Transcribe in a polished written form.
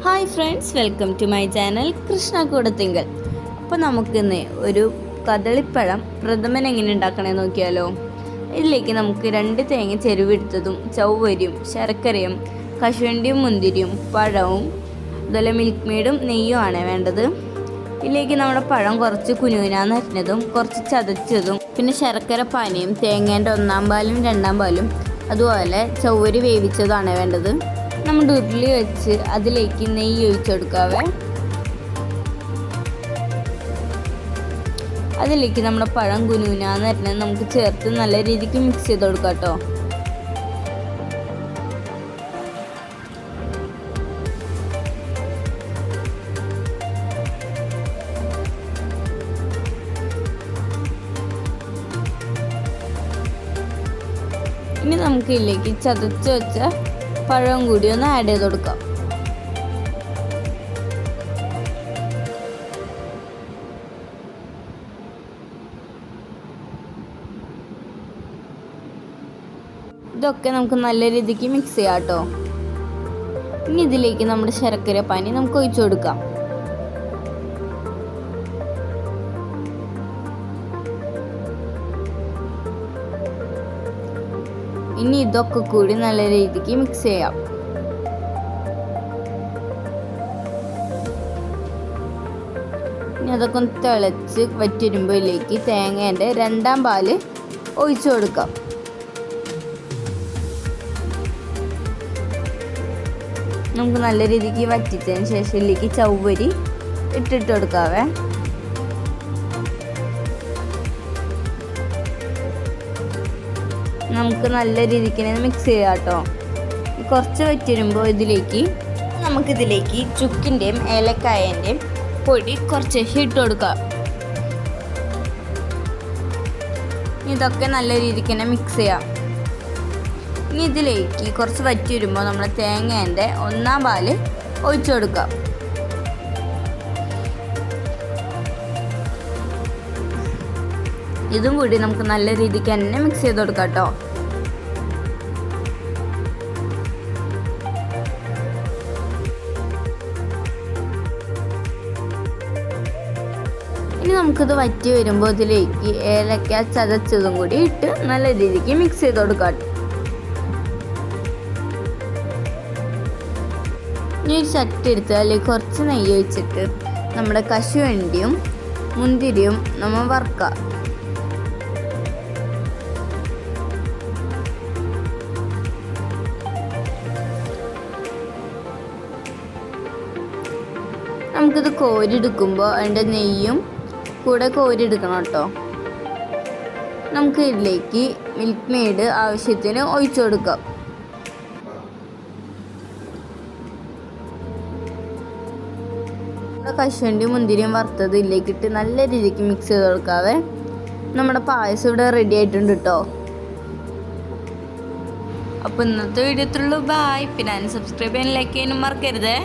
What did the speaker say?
Hi friends, welcome to my channel Krishna Koodathinkal. അപ്പോൾ നമുക്കിന്ന് ഒരു കദളിപ്പഴം പ്രഥമൻ എങ്ങനെ ഉണ്ടാക്കണമെന്ന് നോക്കിയാലോ. ഇതിലേക്ക് നമുക്ക് 2 തേങ്ങ ചെരുവെടുത്തതും ചവ്വരിയും ശർക്കരയും കശുവണ്ടിയും മുന്തിരിയും പഴവും അതുപോലെ മിൽക്ക് മെയ്ഡും നെയ്യും ആണ് വേണ്ടത്. ഇതിലേക്ക് നമ്മുടെ പഴം കുറച്ച് കുനുകുനാന്ന് അരിഞ്ഞതും കുറച്ച് ചതച്ചതും പിന്നെ ശർക്കര പാനിയും തേങ്ങേൻ്റെ 1-ാം പാലും 2-ാം പാലും അതുപോലെ ചവ്വരി വേവിച്ചതാണ് വേണ്ടത്. നമ്മുടെ ഉരുളി വെച്ച് അതിലേക്ക് നെയ്യ് ഒഴിച്ചെടുക്കാവേ. അതിലേക്ക് നമ്മുടെ പഴം കുനുകുനാന്ന് അരിഞ്ഞത് നമുക്ക് ചേർത്ത് നല്ല രീതിക്ക് മിക്സ് ചെയ്ത് കൊടുക്കാം കേട്ടോ. ഇനി നമുക്ക് ഇതിലേക്ക് ചതച്ച് വെച്ച പഴം കൂടി ഒന്ന് ആഡ് ചെയ്ത് കൊടുക്കാം. ഇതൊക്കെ നമുക്ക് നല്ല രീതിക്ക് മിക്സ് ചെയ്യാം കേട്ടോ. ഇനി ഇതിലേക്ക് നമ്മുടെ ശർക്കര പാനി നമുക്ക് ഒഴിച്ചു കൊടുക്കാം. ഇനി ഇതൊക്കെ കൂടി നല്ല രീതിക്ക് മിക്സ് ചെയ്യാം. ഇനി അതൊക്കെ ഒന്ന് തിളച്ച് വറ്റിരുമ്പോഴേക്ക് തേങ്ങേൻ്റെ 2-ാം പാല് ഒഴിച്ചു കൊടുക്കാം. നമുക്ക് നല്ല രീതിക്ക് വറ്റിച്ചതിന് ശേഷം ഇതിലേക്ക് ചവ്വരി ഇട്ടിട്ട് കൊടുക്കാവേ. നമുക്ക് നല്ല രീതിക്ക് മിക്സ് ചെയ്യാം കേട്ടോ. കുറച്ച് വറ്റിരുമ്പോൾ നമുക്കിതിലേക്ക് ചുക്കിൻ്റെയും ഏലക്കായൻ്റെയും പൊടി കുറച്ച് ഇട്ട് കൊടുക്കാം. ഇതൊക്കെ നല്ല രീതിക്ക് മിക്സ് ചെയ്യാം. ഇനി ഇതിലേക്ക് കുറച്ച് വറ്റി വരുമ്പോൾ നമ്മൾ തേങ്ങേൻ്റെ 1-ാം പാല് ഒഴിച്ചു കൊടുക്കാം. ഇതും കൂടി നമുക്ക് നല്ല രീതിക്ക് തന്നെ മിക്സ് ചെയ്ത് കൊടുക്കാം കേട്ടോ. ഇനി നമുക്കിത് വറ്റി വരുമ്പോൾ ഇതിലേക്ക് ഏലക്ക ചതച്ചതും കൂടി ഇട്ട് നല്ല രീതിക്ക് മിക്സ് ചെയ്ത് കൊടുക്കാം. ഇനി ഒരു ചട്ടി എടുത്ത് അതിലേക്ക് കുറച്ച് നെയ്യ് ഒഴിച്ചിട്ട് നമ്മുടെ കശുവണ്ടിയും മുന്തിരിയും നമ്മൾ വറുക്കാം. നമുക്കിത് കോരിയെടുക്കുമ്പോൾ അതിൻ്റെ നെയ്യും കൂടെ കോരിയെടുക്കണം കേട്ടോ. നമുക്ക് ഇതിലേക്ക് മിൽക്ക് മെയ്ഡ് ആവശ്യത്തിന് ഒഴിച്ചു കൊടുക്കാം. കശുവണ്ടി മുന്തിരിയും വറുത്തത് ഇതിലേക്കിട്ട് നല്ല രീതിക്ക് മിക്സ് ചെയ്ത് കൊടുക്കാവേ. നമ്മുടെ പായസം ഇവിടെ റെഡി ആയിട്ടുണ്ട് കേട്ടോ. അപ്പോൾ ഇന്നത്തെ വീഡിയോ ഇത്രയുള്ളൂ. ബായ്. പിന്നെ സബ്സ്ക്രൈബ് ചെയ്യാൻ ലൈക്ക് ചെയ്യാനും മറക്കരുതേ.